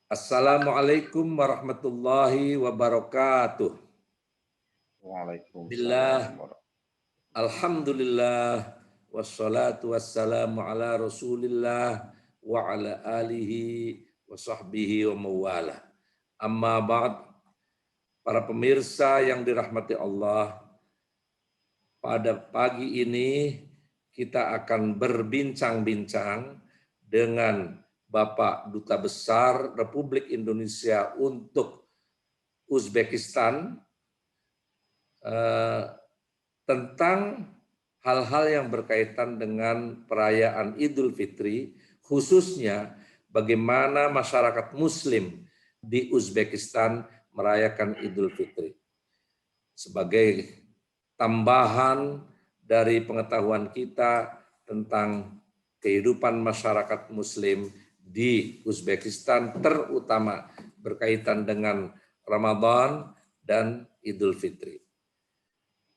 Assalamualaikum warahmatullahi wabarakatuh. Waalaikumsalam Billah, alhamdulillah, wassalatu wassalamu ala rasulillah wa ala alihi wa sahbihi wa mawala. Amma ba'd, para pemirsa yang dirahmati Allah, pada pagi ini kita akan berbincang-bincang dengan Bapak Duta Besar Republik Indonesia untuk Uzbekistan tentang hal-hal yang berkaitan dengan perayaan Idul Fitri, khususnya bagaimana masyarakat Muslim di Uzbekistan merayakan Idul Fitri. Sebagai tambahan dari pengetahuan kita tentang kehidupan masyarakat Muslim di Uzbekistan, terutama berkaitan dengan Ramadan dan Idul Fitri.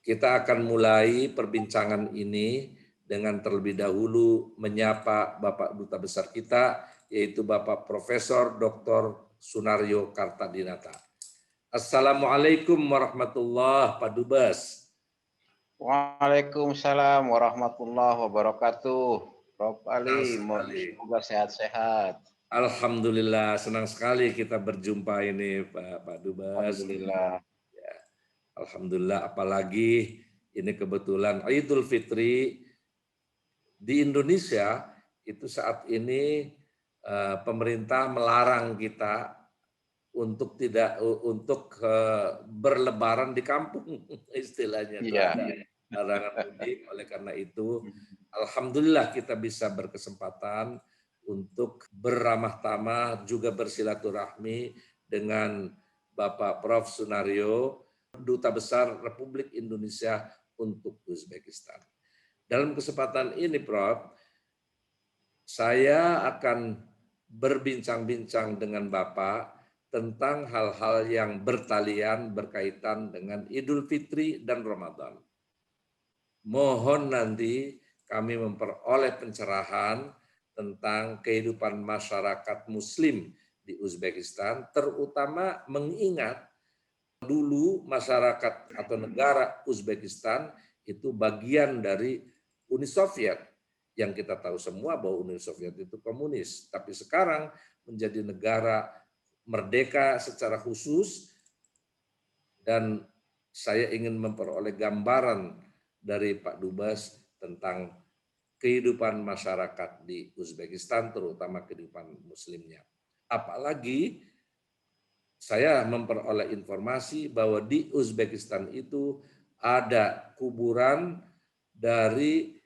Kita akan mulai perbincangan ini dengan terlebih dahulu menyapa Bapak Duta Besar kita, yaitu Bapak Profesor Dr. Sunaryo Kartadinata. Assalamualaikum warahmatullahi wabarakatuh, Pak Dubes. Waalaikumsalam warahmatullahi wabarakatuh. Prof. Ali, semoga sehat-sehat. Alhamdulillah, senang sekali kita berjumpa ini Pak Dubes. Alhamdulillah. Ya, alhamdulillah, apalagi ini kebetulan Idul Fitri di Indonesia itu saat ini pemerintah melarang kita untuk berlebaran di kampung, istilahnya. Iya. Larangan mudik. Oleh karena itu, alhamdulillah kita bisa berkesempatan untuk beramah tamah juga bersilaturahmi dengan Bapak Prof. Sunaryo, Duta Besar Republik Indonesia untuk Uzbekistan. Dalam kesempatan ini, Prof, saya akan berbincang-bincang dengan Bapak tentang hal-hal yang bertalian berkaitan dengan Idul Fitri dan Ramadan. Mohon nanti kami memperoleh pencerahan tentang kehidupan masyarakat Muslim di Uzbekistan, terutama mengingat dulu masyarakat atau negara Uzbekistan itu bagian dari Uni Soviet, yang kita tahu semua bahwa Uni Soviet itu komunis, tapi sekarang menjadi negara merdeka secara khusus, dan saya ingin memperoleh gambaran dari Pak Dubes tentang kehidupan masyarakat di Uzbekistan, terutama kehidupan Muslimnya. Apalagi saya memperoleh informasi bahwa di Uzbekistan itu ada kuburan dari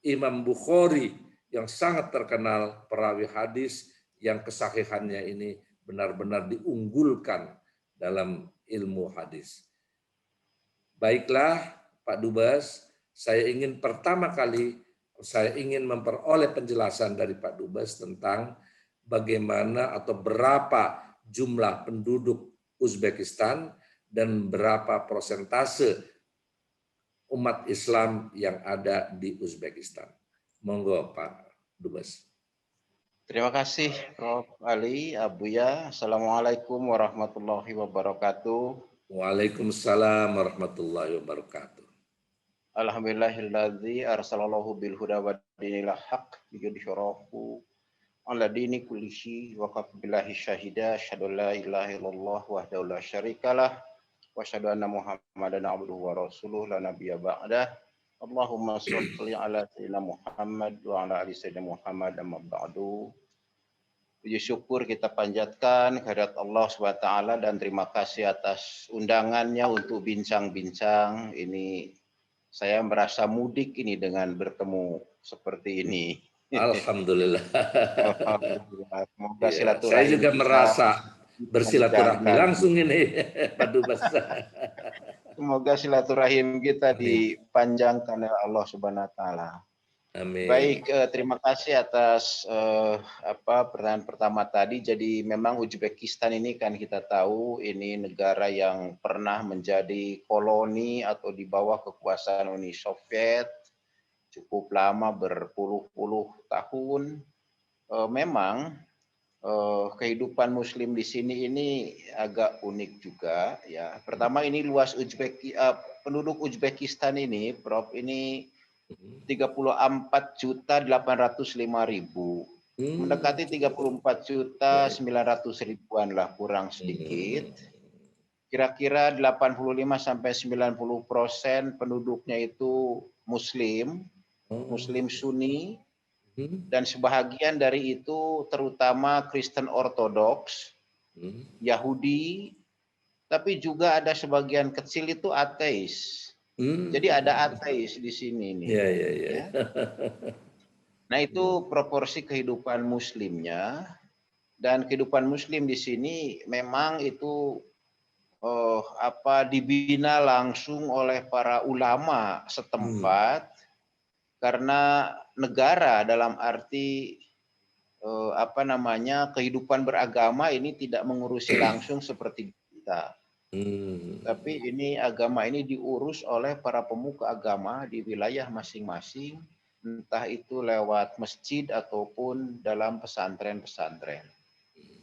Imam Bukhari yang sangat terkenal perawi hadis yang kesahihannya ini benar-benar diunggulkan dalam ilmu hadis. Baiklah Pak Dubes, saya ingin memperoleh penjelasan dari Pak Dubes tentang bagaimana atau berapa jumlah penduduk Uzbekistan dan berapa persentase umat Islam yang ada di Uzbekistan. Monggo Pak Dubes. Terima kasih Prof. Ali, Abuya. Assalamualaikum warahmatullahi wabarakatuh. Waalaikumsalam warahmatullahi wabarakatuh. Alhamdulillahilladzi arsalallahu bil huda wa dinil haq yudhhirahu ala dini kulli syai wa kafa billahi syahida asyhadu la ilaha illallah wahdahu la syarikalah wa asyhadu anna Muhammadan abduhu wa rasuluh la nabiyya ba'dah. Allahumma shalli ala sayyidina Muhammad wa ala ali sayyidina Muhammad amma ba'du. Puji syukur kita panjatkan kehadirat Allah SWT dan terima kasih atas undangannya untuk bincang-bincang. Ini saya merasa mudik ini dengan bertemu seperti ini. Alhamdulillah. Alhamdulillah. Semoga Ya, silaturahim saya juga kita merasa bersilaturahmi langsung ini Pak Dubes. Semoga silaturahim kita Amin. dipanjangkan oleh Allah Subhanahu wa taala. Amin. Baik, terima kasih atas pertanyaan pertama tadi. Jadi memang Uzbekistan ini kan kita tahu ini negara yang pernah menjadi koloni atau di bawah kekuasaan Uni Soviet cukup lama, berpuluh-puluh tahun. Memang kehidupan Muslim di sini ini agak unik juga ya. Pertama ini luas penduduk Uzbekistan ini, Prof, ini 34.805.000. Mendekati 34.900.000-an lah, kurang sedikit. Kira-kira 85 sampai 90% penduduknya itu Muslim, Muslim Sunni, dan sebahagian dari itu terutama Kristen Ortodoks, Yahudi, tapi juga ada sebagian kecil itu ateis. Jadi ada ateis di sini nih. Iya, iya, iya. Ya. Nah itu proporsi kehidupan Muslimnya, dan kehidupan Muslim di sini memang itu dibina langsung oleh para ulama setempat, karena negara dalam arti kehidupan beragama ini tidak mengurusi langsung seperti kita. Tapi ini agama ini diurus oleh para pemuka agama di wilayah masing-masing, entah itu lewat masjid ataupun dalam pesantren-pesantren.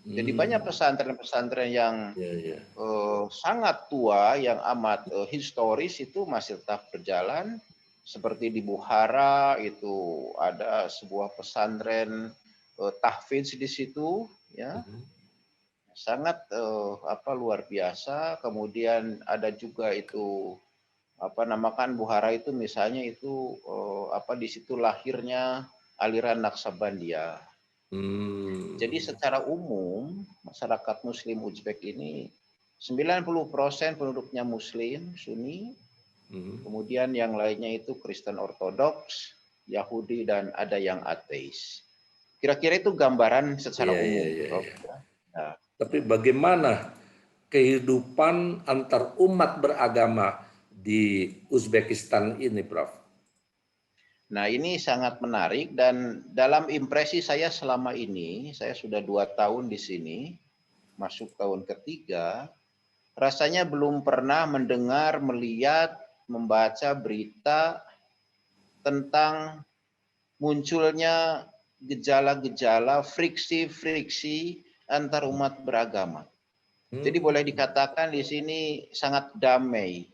Jadi banyak pesantren-pesantren yang sangat tua, yang amat historis itu masih tetap berjalan. Seperti di Bukhara itu ada sebuah pesantren tahfidz di situ, ya, sangat luar biasa. Kemudian ada juga itu Bukhara itu misalnya itu di situ lahirnya aliran Naqsabandiyah. Jadi secara umum masyarakat Muslim Uzbek ini 90% penduduknya Muslim Sunni, kemudian yang lainnya itu Kristen Ortodoks, Yahudi, dan ada yang ateis. Kira-kira itu gambaran secara umum. Nah. Tapi bagaimana kehidupan antar umat beragama di Uzbekistan ini, Prof? Nah ini sangat menarik, dan dalam impresi saya selama ini, saya sudah 2 tahun di sini, masuk tahun ketiga, rasanya belum pernah mendengar, melihat, membaca berita tentang munculnya gejala-gejala friksi-friksi antar umat beragama. Jadi boleh dikatakan di sini sangat damai,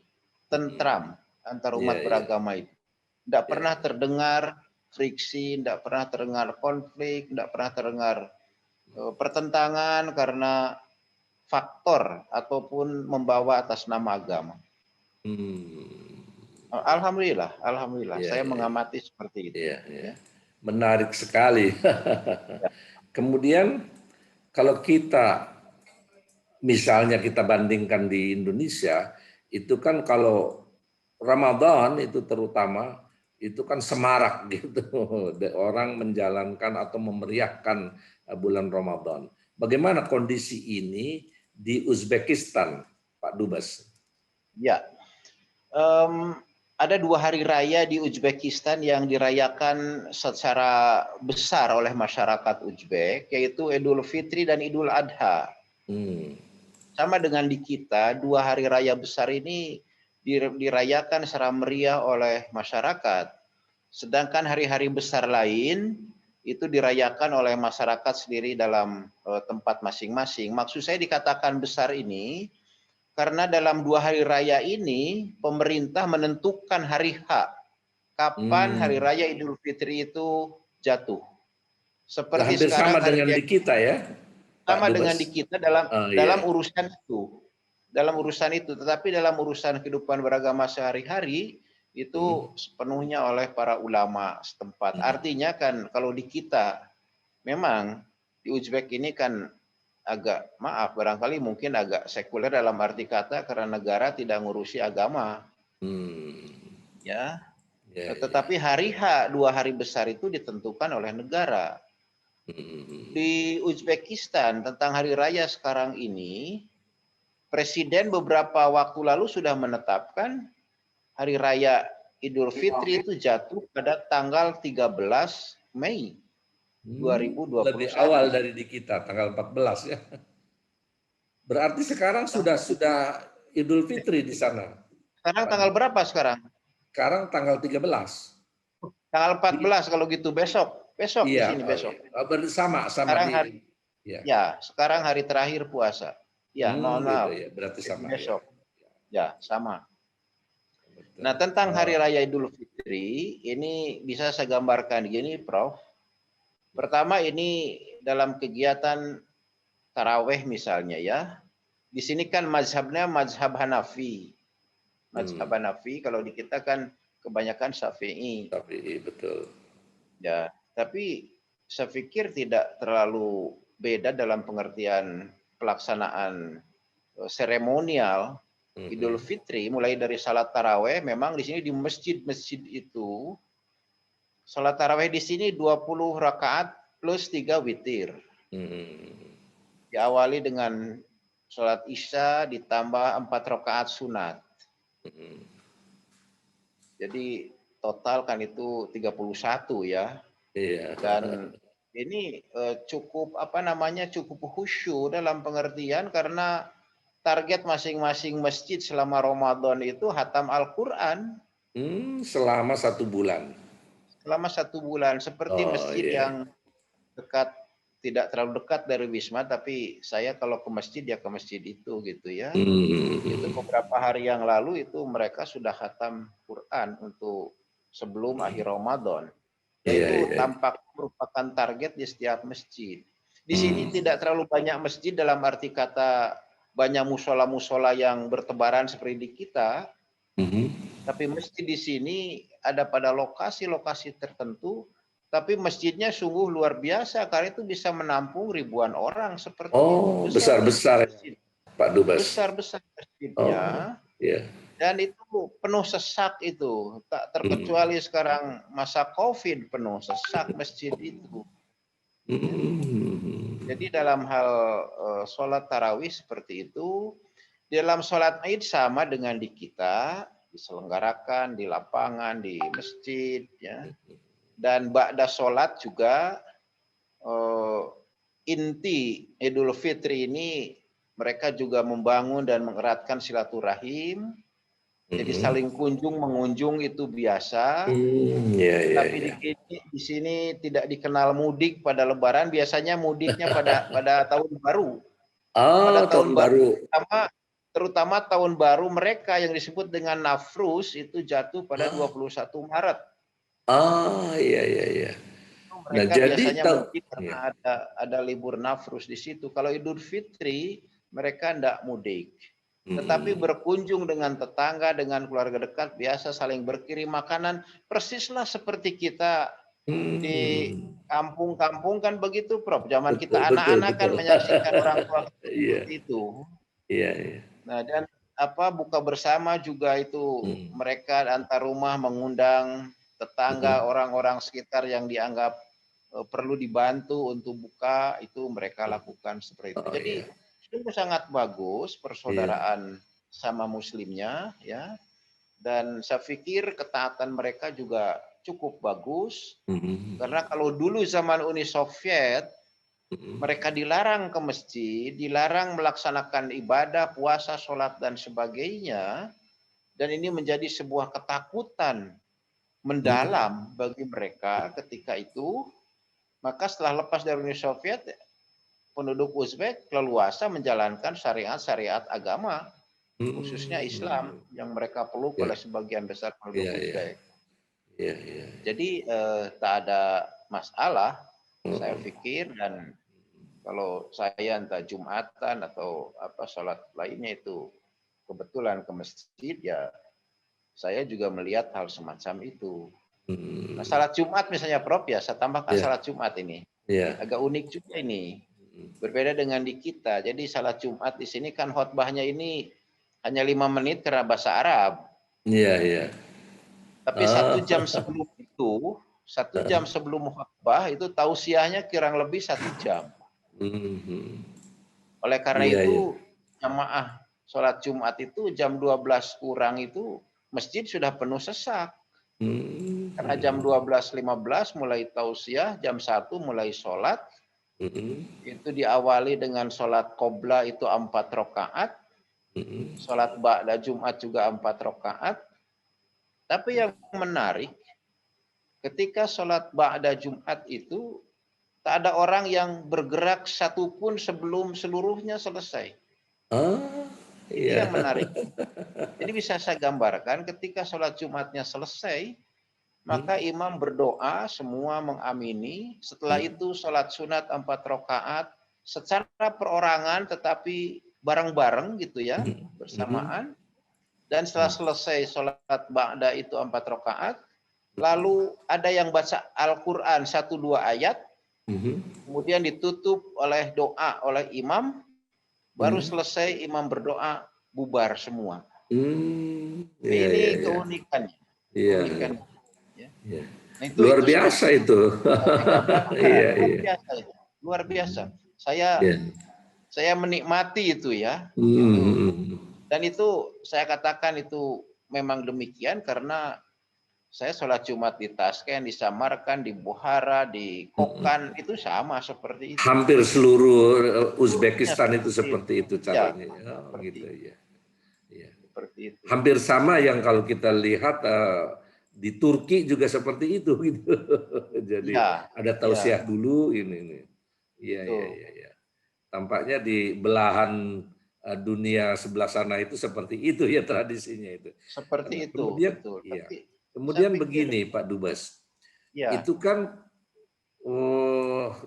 tentram antar umat beragama itu. Tidak pernah terdengar friksi, tidak pernah terdengar konflik, tidak pernah terdengar pertentangan karena faktor ataupun membawa atas nama agama. Alhamdulillah, saya mengamati seperti itu. Ya. Menarik sekali. Kemudian kalau kita misalnya kita bandingkan di Indonesia, itu kan kalau Ramadan itu terutama itu kan semarak gitu, orang menjalankan atau memeriahkan bulan Ramadan. Bagaimana kondisi ini di Uzbekistan, Pak Dubes? Ya, ada 2 hari raya di Uzbekistan yang dirayakan secara besar oleh masyarakat Uzbek, yaitu Idul Fitri dan Idul Adha. Sama dengan di kita, 2 hari raya besar ini dirayakan secara meriah oleh masyarakat. Sedangkan hari-hari besar lain itu dirayakan oleh masyarakat sendiri dalam tempat masing-masing. Maksud saya dikatakan besar ini karena dalam 2 hari raya ini pemerintah menentukan hari H, kapan hari raya Idul Fitri itu jatuh. Seperti hampir sekarang sama dengan di kita ya. Sama dengan di kita dalam urusan itu. Dalam urusan itu, tetapi dalam urusan kehidupan beragama sehari-hari itu sepenuhnya oleh para ulama setempat. Artinya kan kalau di kita memang di Uzbek ini kan agak barangkali mungkin agak sekuler dalam arti kata karena negara tidak ngurusi agama. Ya. Tetapi hari H, 2 hari besar itu ditentukan oleh negara. Di Uzbekistan tentang hari raya sekarang ini, Presiden beberapa waktu lalu sudah menetapkan hari raya Idul Fitri itu jatuh pada tanggal 13 Mei 2021. Lebih awal dari di kita, tanggal 14 ya. Berarti sekarang sudah Idul Fitri di sana. Sekarang tanggal berapa sekarang? Sekarang tanggal 13. Tanggal 14 kalau gitu besok. Besok iya, di sini besok. Bersama sekarang di hari Ya. Ya, sekarang hari terakhir puasa. Ya, mohon Gitu maaf. ya. Berarti Jadi sama ya. besok. Ya, sama. Betul. Nah, tentang Hari Raya Idul Fitri, ini bisa saya gambarkan gini, Prof. Pertama, ini dalam kegiatan taraweh misalnya ya. Di sini kan mazhabnya mazhab Hanafi. Mazhab Hanafi, kalau di kita kan kebanyakan Syafi'i. Tapi betul. Ya, tapi saya pikir tidak terlalu beda dalam pengertian pelaksanaan seremonial Idul Fitri, mulai dari salat taraweh. Memang di sini di masjid-masjid itu salat taraweh di sini 20 rakaat plus 3 witir. Diawali dengan salat Isya ditambah 4 rakaat sunat. Jadi total kan itu 31 ya. Iya. Dan ini cukup cukup khusyuk dalam pengertian karena target masing-masing masjid selama Ramadan itu hatam Al-Quran. Selama 1 bulan. Selama 1 bulan, seperti Oh masjid iya. yang dekat, tidak terlalu dekat dari Wisma, tapi saya kalau ke masjid ya ke masjid itu gitu ya. Itu beberapa hari yang lalu itu mereka sudah khatam Quran untuk sebelum akhir Ramadan. Iya, Yaitu iya. tampak merupakan target di setiap masjid. Di sini tidak terlalu banyak masjid dalam arti kata banyak musola-musola yang bertebaran seperti di kita. Tapi masjid di sini ada pada lokasi-lokasi tertentu, tapi masjidnya sungguh luar biasa karena itu bisa menampung ribuan orang seperti itu. Oh, besar-besar Masjid. Pak Dubes. Besar-besar Oh, masjidnya. iya. Dan itu penuh sesak itu. Tak terkecuali sekarang masa COVID penuh sesak masjid itu. Jadi dalam hal sholat tarawih seperti itu, dalam sholat Id sama dengan di kita, diselenggarakan di lapangan, di masjid, ya. Dan ba'da sholat juga inti Idul Fitri ini mereka juga membangun dan mengeratkan silaturahim. Jadi saling kunjung mengunjung itu biasa. Iya, iya, Tapi iya. di sini tidak dikenal mudik pada Lebaran, biasanya mudiknya pada tahun baru. Oh, Pada tahun tahun baru baru. terutama tahun baru mereka yang disebut dengan Nafrus itu jatuh pada 21 Maret. Oh, iya, iya, iya. Nah, Mereka jadi biasanya mudik iya. karena ada libur Nafrus di situ. Kalau Idul Fitri mereka tidak mudik. Tetapi berkunjung dengan tetangga, dengan keluarga dekat, biasa saling berkirim makanan, persislah seperti kita di kampung-kampung kan begitu, Prof. Zaman Betul, kita betul, anak-anak kan betul. menyaksikan orang tua kita Iya, seperti itu. iya, iya. Nah, dan buka bersama juga itu mereka antar rumah mengundang tetangga, orang-orang sekitar yang dianggap perlu dibantu untuk buka, itu mereka lakukan seperti itu. Oh, Jadi iya. sungguh sangat bagus Iya. persaudaraan sama muslimnya ya. Dan saya pikir ketaatan mereka juga cukup bagus karena kalau dulu zaman Uni Soviet mereka dilarang ke masjid, dilarang melaksanakan ibadah, puasa, sholat, dan sebagainya. Dan ini menjadi sebuah ketakutan mendalam bagi mereka ketika itu. Maka setelah lepas dari Uni Soviet, penduduk Uzbek leluasa menjalankan syariat-syariat agama, khususnya Islam, yang mereka peluk Iya, oleh sebagian besar penduduk iya, iya. Uzbek. Iya, iya. Jadi tak ada masalah, saya pikir, dan kalau saya entah Jumatan atau sholat lainnya itu kebetulan ke masjid ya saya juga melihat hal semacam itu. Nah, salat Jumat misalnya Prof ya, saya tambahkan Iya, salat Jumat ini. iya. Agak unik juga ini. Berbeda dengan di kita. Jadi salat Jumat di sini kan khotbahnya ini hanya 5 menit karena bahasa Arab. Iya, iya. Tapi Oh. 1 jam sebelum itu, 1 jam sebelum khotbah itu tausiahnya kurang lebih 1 jam. Oleh karena Iya, iya. itu jamaah sholat Jumat itu jam 12 kurang itu masjid sudah penuh sesak. Karena jam 12.15 mulai tausiah, jam 1 mulai sholat. Itu diawali dengan sholat qobla itu 4 rakaat. Sholat ba'da Jumat juga 4 rakaat. Tapi yang menarik, ketika sholat ba'da Jumat itu tak ada orang yang bergerak satupun sebelum seluruhnya selesai. Oh, Ini iya. yang menarik. Jadi bisa saya gambarkan ketika sholat Jumatnya selesai, maka Hmm, imam berdoa, semua mengamini. Setelah hmm, itu sholat sunat 4 rakaat secara perorangan tetapi bareng-bareng gitu ya, hmm, hmm, bersamaan. Dan setelah hmm, selesai sholat ba'da itu 4 rakaat, lalu ada yang baca Al-Quran 1-2 ayat, hmm, kemudian ditutup oleh doa oleh imam, baru hmm, selesai imam berdoa, bubar semua. iya, Ini iya, iya, keunikannya, iya, keunikan. Ya. iya. Nah Luar itu biasa seperti itu. saya gambarkan, Iya, luar iya. biasa itu, luar biasa. Hmm, Saya iya. saya menikmati itu ya, Hmm, itu. hmm, Dan itu saya katakan itu memang demikian karena saya sholat Jumat di Tasken, di Samarkand, di Bukhara, di hmm. Kokan itu sama seperti itu. Hampir seluruh Seluruhnya Uzbekistan itu seperti itu. seperti itu Ya, caranya. Oh, seperti gitu itu. ya. Iya. Seperti itu. Hampir sama yang kalau kita lihat di Turki juga seperti itu gitu. Jadi Ya, ada ya, tausiah dulu ini. Iya, iya, betul. iya, iya. Tampaknya di belahan dunia sebelah sana itu seperti itu ya tradisinya itu. Seperti Nah, itu, kemudian betul. iya. Tapi saya Kemudian pikir begini Pak Dubes, ya, itu kan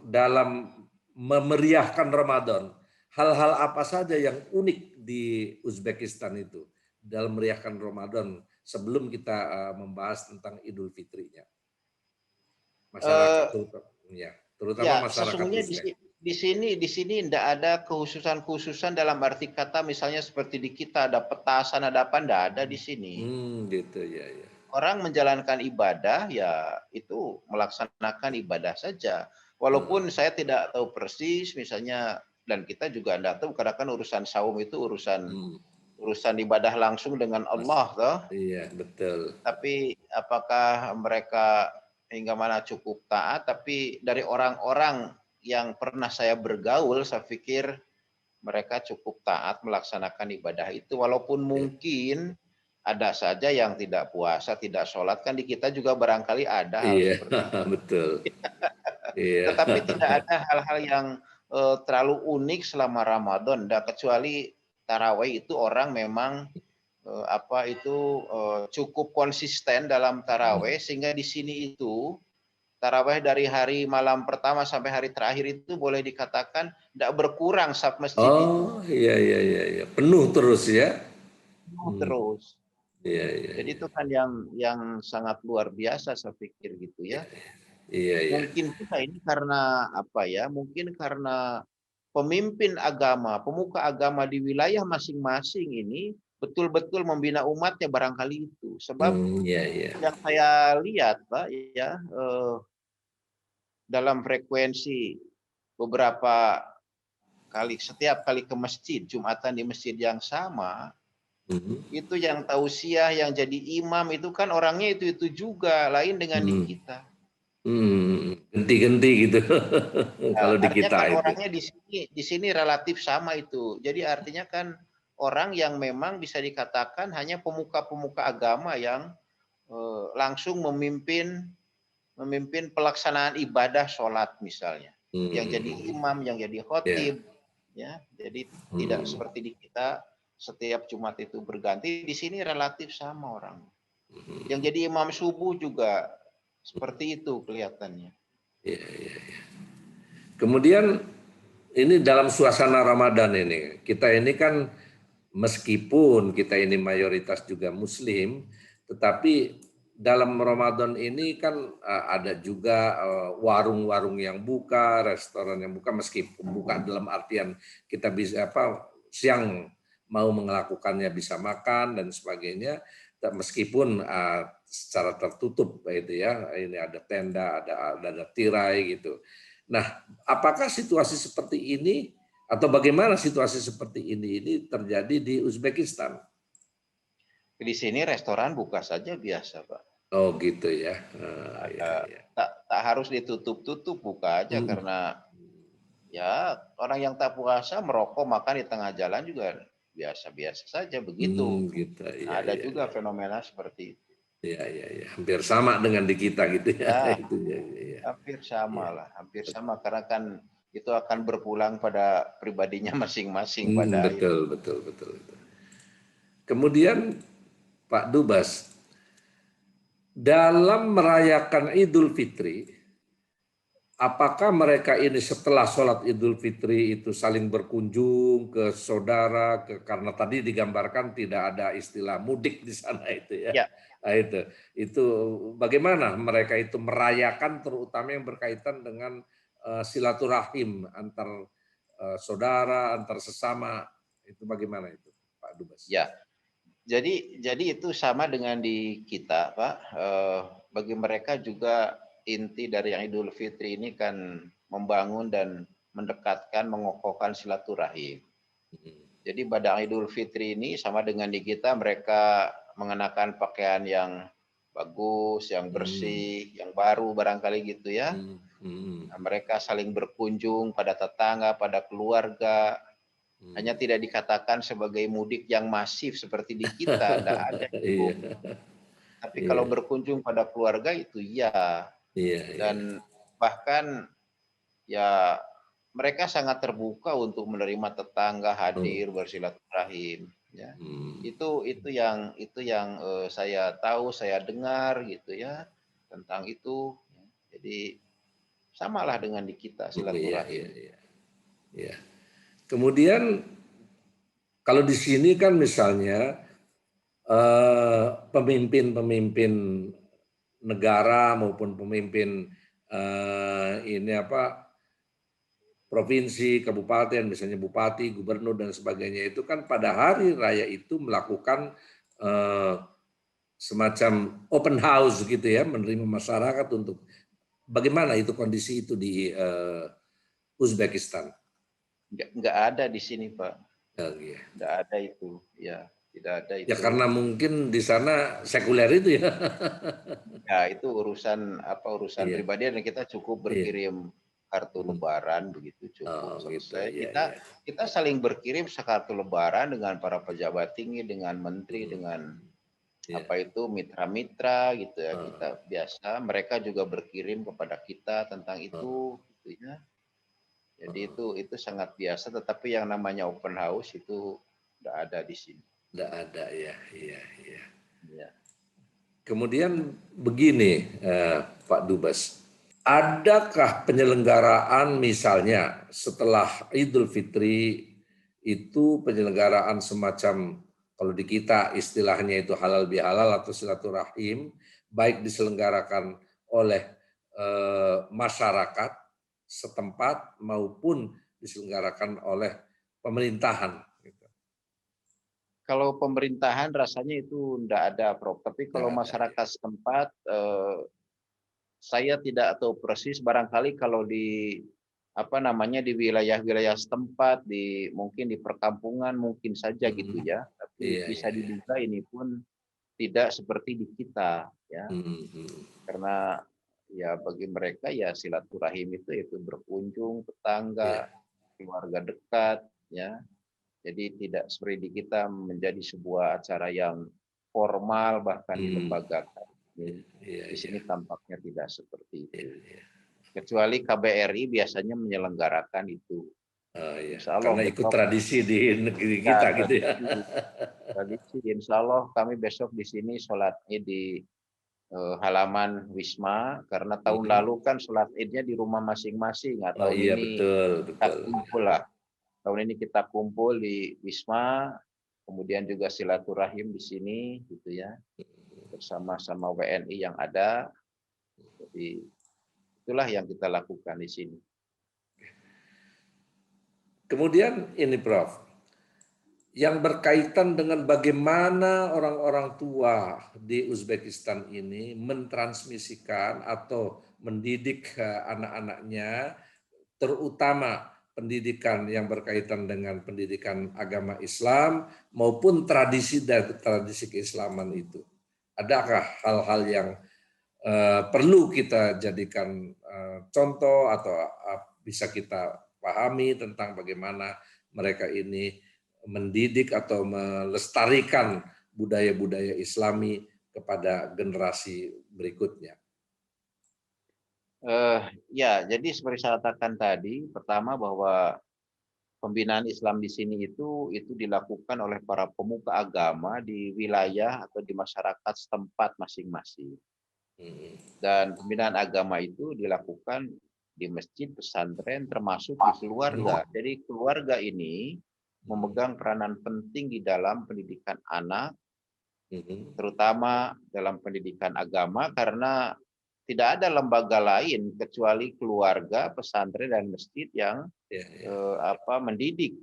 dalam memeriahkan Ramadan, hal-hal apa saja yang unik di Uzbekistan itu dalam meriahkan Ramadan sebelum kita membahas tentang Idul Fitrinya. Masyarakat eh, terutama ya, masyarakat sesungguhnya Uzbek. di sini tidak ada kekhususan-kekhususan dalam arti kata misalnya seperti di kita ada petasan ada apa, tidak ada di sini. Gitu ya, ya. Orang menjalankan ibadah ya itu melaksanakan ibadah saja. Hmm, Walaupun saya tidak tahu persis misalnya dan kita juga tidak tahu karena kan urusan saum itu urusan hmm, urusan ibadah langsung dengan Mas, Allah toh. iya betul. Tapi apakah mereka hingga mana cukup taat? Tapi dari orang-orang yang pernah saya bergaul, saya pikir mereka cukup taat melaksanakan ibadah itu. Walaupun Iya, mungkin ada saja yang tidak puasa, tidak sholat. Kan di kita juga barangkali ada hal iya, seperti itu. betul. Iya. Tetapi tidak ada hal-hal yang terlalu unik selama Ramadan. Dan kecuali tarawih itu orang memang cukup konsisten dalam Hmm. taraweh sehingga di sini itu taraweh dari hari malam pertama sampai hari terakhir itu boleh dikatakan tidak berkurang sab masjid itu Oh, iya, iya, iya, iya. Penuh terus ya. penuh Hmm. terus. Iya, iya, Jadi iya. itu kan yang sangat luar biasa saya pikir gitu ya. Iya, iya. Mungkin juga ini karena apa ya? Mungkin karena pemimpin agama, pemuka agama di wilayah masing-masing ini betul-betul membina umatnya barangkali itu. Sebab Iya, iya. yang saya lihat, Pak, ya, dalam frekuensi beberapa kali, setiap kali ke masjid, Jumatan di masjid yang sama, Mhm. itu yang tausiah, yang jadi imam itu kan orangnya itu juga, lain dengan di Hmm. kita. Ganti-ganti gitu. Ya, Kalau di artinya kita kan itu. orangnya di sini relatif sama itu. Jadi artinya kan orang yang memang bisa dikatakan hanya pemuka-pemuka agama yang langsung memimpin pelaksanaan ibadah sholat misalnya, yang jadi Hmm. imam, yang jadi Ya. khotib, ya. Jadi tidak Hmm. seperti di kita setiap Jumat itu berganti. Di sini relatif sama orang. Yang jadi imam subuh juga seperti itu kelihatannya. Ya, ya. Kemudian ini dalam suasana Ramadan ini, kita ini kan meskipun kita ini mayoritas juga Muslim, tetapi dalam Ramadan ini kan ada juga warung-warung yang buka, restoran yang buka, meskipun buka dalam artian kita bisa siang mau melakukannya bisa makan dan sebagainya, meskipun secara tertutup itu ya, ini ada tenda, ada tirai gitu. Nah, apakah situasi seperti ini atau bagaimana situasi seperti ini terjadi di Uzbekistan? Di sini restoran buka saja biasa, Pak. Oh gitu ya. Ya, ya. Tak harus ditutup-tutup, buka aja Hmm. karena ya orang yang tak puasa merokok makan di tengah jalan juga biasa-biasa saja begitu. Gitu. Ya, Ada ya, juga ya. fenomena seperti itu. Iya, iya, iya. Hampir sama dengan di kita gitu ya. Ya, Itu ya, ya, hampir sama ya. lah, hampir sama karena kan itu akan berpulang pada pribadinya masing-masing pada akhirnya. Betul, betul, betul, betul. Kemudian Pak Dubas, dalam merayakan Idul Fitri, apakah mereka ini setelah sholat Idul Fitri itu saling berkunjung ke saudara, karena tadi digambarkan tidak ada istilah mudik di sana itu ya. Ya, Nah, itu bagaimana mereka itu merayakan, terutama yang berkaitan dengan silaturahim antar saudara, antar sesama, itu bagaimana itu, Pak Dubas? ya. Jadi itu sama dengan di kita, Pak. Bagi mereka juga inti dari yang Idul Fitri ini kan membangun dan mendekatkan, mengokohkan silaturahim. Jadi pada Idul Fitri ini sama dengan di kita, mereka mengenakan pakaian yang bagus, yang bersih, yang baru barangkali gitu ya. Nah, mereka saling berkunjung pada tetangga, pada keluarga. Hanya tidak dikatakan sebagai mudik yang masif seperti di kita, tidak ada Iya, itu. Tapi kalau iya, berkunjung pada keluarga itu ya, iya, iya. dan bahkan ya mereka sangat terbuka untuk menerima tetangga Oh, hadir bersilaturahim. Ya, hmm. itu yang saya tahu, saya dengar gitu ya tentang itu. Jadi samalah dengan di kita Oh, iya, iya, silaturahim. iya, iya. Kemudian kalau di sini kan misalnya pemimpin-pemimpin negara maupun pemimpin ini apa provinsi, kabupaten, misalnya bupati, gubernur dan sebagainya itu kan pada hari raya itu melakukan eh, semacam open house gitu ya, menerima masyarakat untuk bagaimana itu kondisi itu di Uzbekistan. Nggak ada di sini, Pak. Oh, iya. Nggak ada itu. Ya, tidak ada Ya itu. karena mungkin di sana sekuler itu ya. Ya, itu urusan Iya, pribadi dan kita cukup iya. berkirim kartu Hmm. lebaran begitu cukup Oh gitu, selesai. iya, Kita iya. kita saling berkirim kartu lebaran dengan para pejabat tinggi, dengan menteri, Hmm. dengan Iya. apa itu mitra-mitra gitu ya. Oh, Kita biasa, mereka juga berkirim kepada kita tentang oh, itu gitu ya. Jadi oh. itu sangat biasa, tetapi yang namanya open house itu tidak ada di sini. Nggak ada ya, iya, iya. Ya. Kemudian begini, Pak Dubes, adakah penyelenggaraan misalnya setelah Idul Fitri itu penyelenggaraan semacam kalau di kita istilahnya itu halal bihalal atau silaturahim, baik diselenggarakan oleh masyarakat setempat maupun diselenggarakan oleh pemerintahan. Kalau pemerintahan rasanya itu tidak ada, Prof. Tapi Nggak kalau ada ya. masyarakat setempat, saya tidak tahu persis. Barangkali kalau di apa namanya di wilayah-wilayah setempat, mungkin di perkampungan mungkin saja gitu Hmm. ya. Tapi Iya, bisa iya, iya. diduga ini pun tidak seperti di kita, ya. Hmm. Karena ya bagi mereka ya silaturahim itu berkunjung tetangga, Iya. keluarga dekat, ya. Jadi tidak seperti di kita menjadi sebuah acara yang formal bahkan Hmm. dilembagakan. Iya, Di iya, sini tampaknya tidak seperti iya, itu. iya. Kecuali KBRI biasanya menyelenggarakan itu. Oh, iya. Insya Allah Karena ikut besok tradisi di negeri ya kita gitu ya. tradisi, tradisi. Insya Allah kami besok di sini sholat id di halaman Wisma karena tahun Hmm. lalu kan sholat idnya di rumah masing-masing. Nah, Oh tahun iya, ini betul, kita betul. kumpul lah. Tahun ini kita kumpul di Wisma, kemudian juga silaturahim di sini, gitu ya, bersama-sama WNI yang ada. Jadi itulah yang kita lakukan di sini. Kemudian ini Prof, yang berkaitan dengan bagaimana orang-orang tua di Uzbekistan ini mentransmisikan atau mendidik anak-anaknya, terutama pendidikan yang berkaitan dengan pendidikan agama Islam maupun tradisi dan tradisi keislaman itu. Adakah hal-hal yang perlu kita jadikan contoh atau bisa kita pahami tentang bagaimana mereka ini mendidik atau melestarikan budaya-budaya Islami kepada generasi berikutnya? Ya, jadi seperti saya katakan tadi, pertama bahwa pembinaan Islam di sini itu dilakukan oleh para pemuka agama di wilayah atau di masyarakat setempat masing-masing. Hmm. Dan pembinaan agama itu dilakukan di masjid, pesantren, termasuk di keluarga. Jadi keluarga ini memegang peranan penting di dalam pendidikan anak, terutama dalam pendidikan agama, karena tidak ada lembaga lain kecuali keluarga, pesantren, dan masjid yang mendidik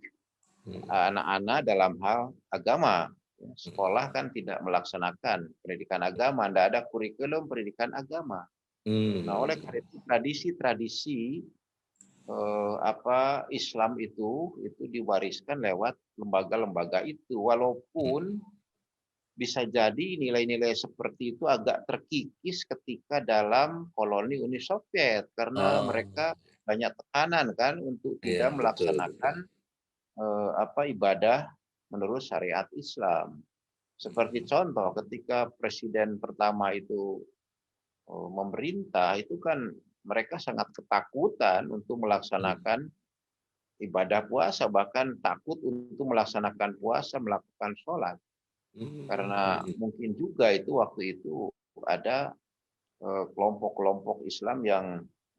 anak-anak dalam hal agama. Sekolah kan tidak melaksanakan pendidikan agama, tidak ada kurikulum pendidikan agama. Nah, oleh karena itu tradisi-tradisi Islam itu diwariskan lewat lembaga-lembaga itu, walaupun bisa jadi nilai-nilai seperti itu agak terkikis ketika dalam koloni Uni Soviet karena mereka banyak tekanan kan untuk tidak melaksanakan ibadah menurut syariat Islam. Seperti contoh ketika presiden pertama itu memerintah, itu kan mereka sangat ketakutan untuk melaksanakan ibadah puasa, bahkan takut untuk melaksanakan puasa, melakukan sholat. Karena mungkin juga itu waktu itu ada kelompok-kelompok Islam yang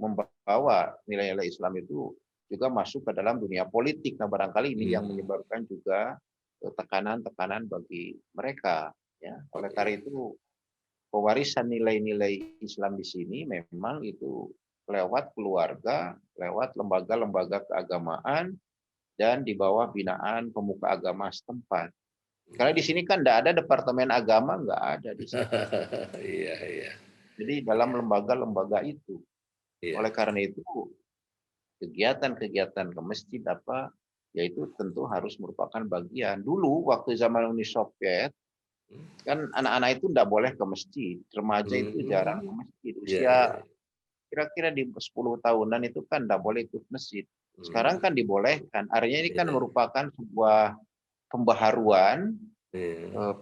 membawa nilai-nilai Islam itu juga masuk ke dalam dunia politik. Nah, barangkali ini yang menyebabkan juga tekanan-tekanan bagi mereka. Ya, oleh karena itu pewarisan nilai-nilai Islam di sini memang itu lewat keluarga, lewat lembaga-lembaga keagamaan, dan di bawah binaan pemuka agama setempat. Karena di sini kan tidak ada departemen agama, nggak ada di sini. Iya, iya. Jadi dalam lembaga-lembaga itu. Oleh karena itu kegiatan-kegiatan ke masjid yaitu tentu harus merupakan bagian. Dulu waktu zaman Uni Soviet kan anak-anak itu tidak boleh ke masjid, remaja itu jarang ke masjid. Usia kira-kira di 10 tahunan itu kan tidak boleh ikut masjid. Sekarang kan dibolehkan. Artinya ini kan merupakan sebuah pembaharuan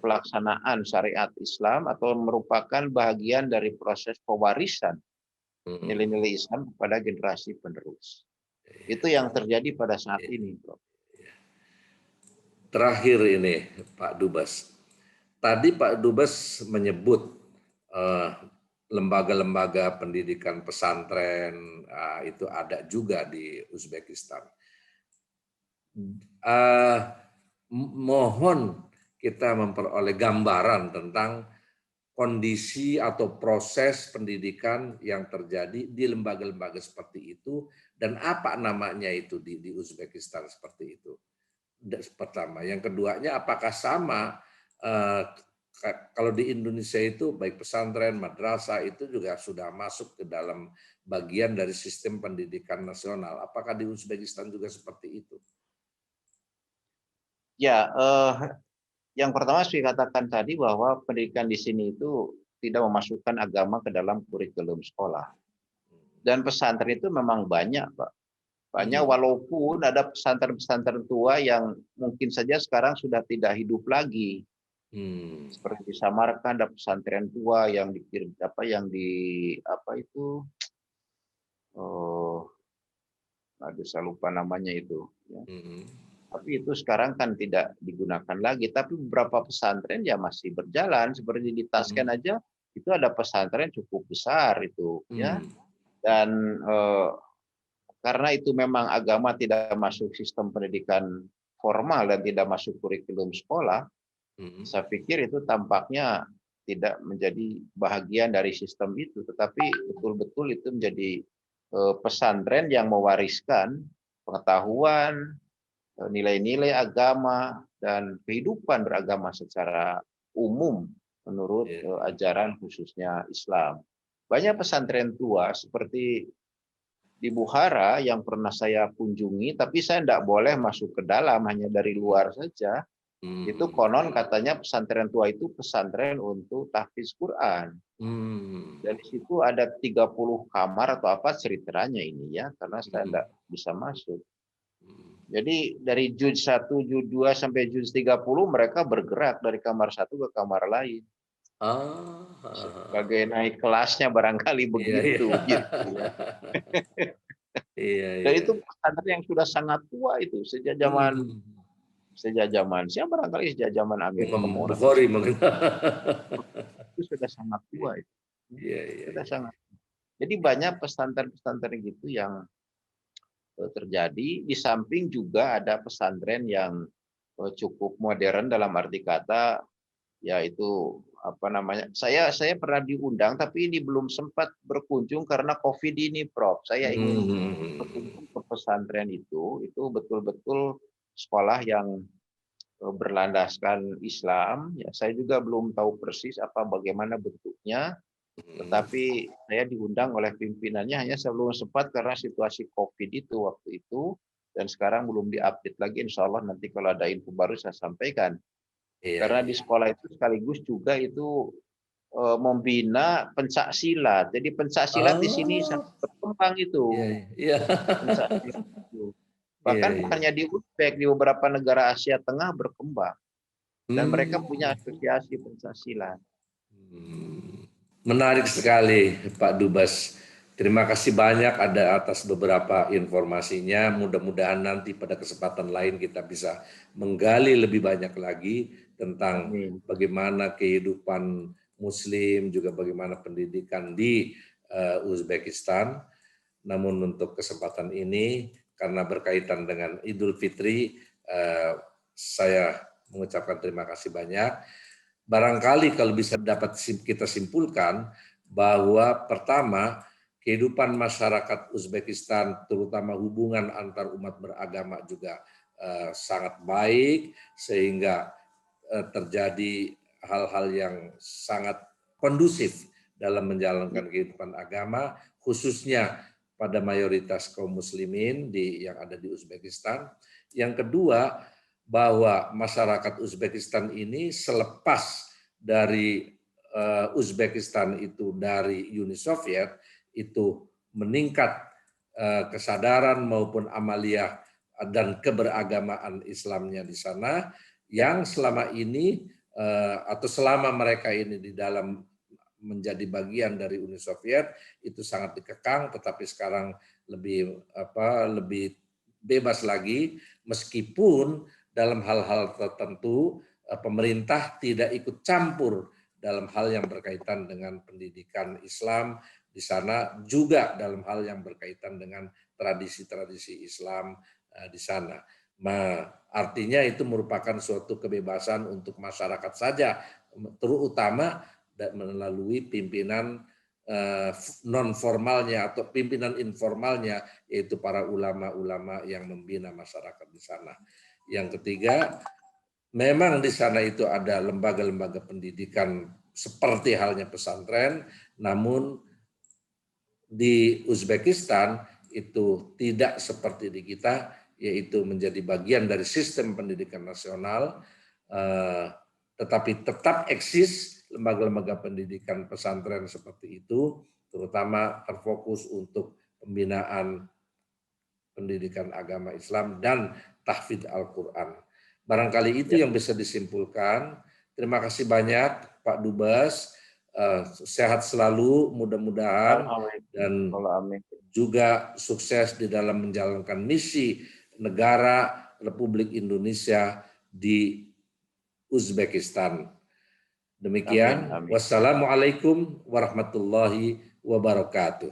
pelaksanaan syariat Islam atau merupakan bagian dari proses pewarisan nilai-nilai Islam kepada generasi penerus. Itu yang terjadi pada saat ini, Bro. Terakhir ini, Pak Dubes. Tadi Pak Dubes menyebut lembaga-lembaga pendidikan pesantren itu ada juga di Uzbekistan. Mohon kita memperoleh gambaran tentang kondisi atau proses pendidikan yang terjadi di lembaga-lembaga seperti itu dan apa namanya itu di Uzbekistan seperti itu. Pertama, yang keduanya apakah sama kalau di Indonesia itu baik pesantren, madrasah itu juga sudah masuk ke dalam bagian dari sistem pendidikan nasional. Apakah di Uzbekistan juga seperti itu? Ya, yang pertama saya katakan tadi bahwa pendidikan di sini itu tidak memasukkan agama ke dalam kurikulum sekolah. Dan pesantren itu memang banyak, Pak. Banyak walaupun ada pesantren-pesantren tua yang mungkin saja sekarang sudah tidak hidup lagi. Seperti di Samarkand ada pesantren tua yang saya lupa namanya itu. Ya. Tapi itu sekarang kan tidak digunakan lagi. Tapi beberapa pesantren ya masih berjalan. Seperti di Tasken aja itu ada pesantren cukup besar itu, ya. Dan karena itu memang agama tidak masuk sistem pendidikan formal dan tidak masuk kurikulum sekolah, saya pikir itu tampaknya tidak menjadi bahagian dari sistem itu, tetapi betul-betul itu menjadi pesantren yang mewariskan pengetahuan, nilai-nilai agama, dan kehidupan beragama secara umum menurut ajaran khususnya Islam. Banyak pesantren tua seperti di Bukhara yang pernah saya kunjungi, tapi saya tidak boleh masuk ke dalam, hanya dari luar saja. Itu konon katanya pesantren tua itu pesantren untuk tahfiz Quran. Dan di situ ada 30 kamar atau apa ceritanya ini ya, karena saya tidak bisa masuk. Jadi dari juz 1, juz 2 sampai juz 30 mereka bergerak dari kamar satu ke kamar lain. Ah, Sebagai naik kelasnya barangkali iya, iya. begitu gitu ya. Iya, Dan iya. itu pesantren yang sudah sangat tua itu Hmm. sejak zaman siapa barangkali sejak zaman Amir Imam Temurun Bukhari mungkin. itu sudah sangat tua itu. Iya, iya, Sudah iya. sangat. Jadi banyak pesantren-pesantren gitu yang terjadi. Di samping juga ada pesantren yang cukup modern dalam arti kata, yaitu apa namanya? Saya pernah diundang, tapi ini belum sempat berkunjung karena COVID ini, Prof. Saya ingin Hmm. berkunjung ke pesantren itu betul-betul sekolah yang berlandaskan Islam. Ya, saya juga belum tahu persis bagaimana bentuknya. Hmm. Tetapi saya diundang oleh pimpinannya hanya sebelum sempat karena situasi COVID itu waktu itu, dan sekarang belum diupdate lagi. Insya Allah nanti kalau ada info baru saya sampaikan. Iya, Karena di iya. sekolah itu sekaligus juga itu membina pencak silat. Jadi pencak silat di sini Oh, sangat berkembang iya, itu. iya. Pencak silat itu. Iya, Bahkan iya. bukannya di Uzbek, di beberapa negara Asia Tengah berkembang. Dan mereka punya Hmm. asosiasi pencak silat. Hmm. Menarik sekali, Pak Dubas. Terima kasih banyak ada atas beberapa informasinya. Mudah-mudahan nanti pada kesempatan lain kita bisa menggali lebih banyak lagi tentang Amin. bagaimana kehidupan Muslim, juga bagaimana pendidikan di Uzbekistan. Namun untuk kesempatan ini, karena berkaitan dengan Idul Fitri, saya mengucapkan terima kasih banyak. Barangkali kalau bisa dapat kita simpulkan bahwa pertama, kehidupan masyarakat Uzbekistan, terutama hubungan antar umat beragama juga sangat baik, sehingga terjadi hal-hal yang sangat kondusif dalam menjalankan kehidupan agama, khususnya pada mayoritas kaum muslimin yang ada di Uzbekistan. Yang kedua, bahwa masyarakat Uzbekistan ini selepas dari Uzbekistan itu dari Uni Soviet itu meningkat kesadaran maupun amaliyah dan keberagamaan Islamnya di sana, yang selama ini atau selama mereka ini di dalam menjadi bagian dari Uni Soviet itu sangat dikekang, tetapi sekarang lebih bebas lagi, meskipun dalam hal-hal tertentu pemerintah tidak ikut campur dalam hal yang berkaitan dengan pendidikan Islam di sana, juga dalam hal yang berkaitan dengan tradisi-tradisi Islam di sana. Artinya itu merupakan suatu kebebasan untuk masyarakat saja, terutama melalui pimpinan non formalnya atau pimpinan informalnya, yaitu para ulama-ulama yang membina masyarakat di sana. Yang ketiga, memang di sana itu ada lembaga-lembaga pendidikan seperti halnya pesantren, namun di Uzbekistan itu tidak seperti di kita, yaitu menjadi bagian dari sistem pendidikan nasional, tetapi tetap eksis lembaga-lembaga pendidikan pesantren seperti itu, terutama terfokus untuk pembinaan pendidikan agama Islam dan tahfidz Al-Quran. Barangkali itu Ya. yang bisa disimpulkan. Terima kasih banyak Pak Dubas. Sehat selalu mudah-mudahan, dan Alhamdulillah. Amin. juga sukses di dalam menjalankan misi negara Republik Indonesia di Uzbekistan. Amin. Demikian, Amin. wassalamualaikum warahmatullahi wabarakatuh.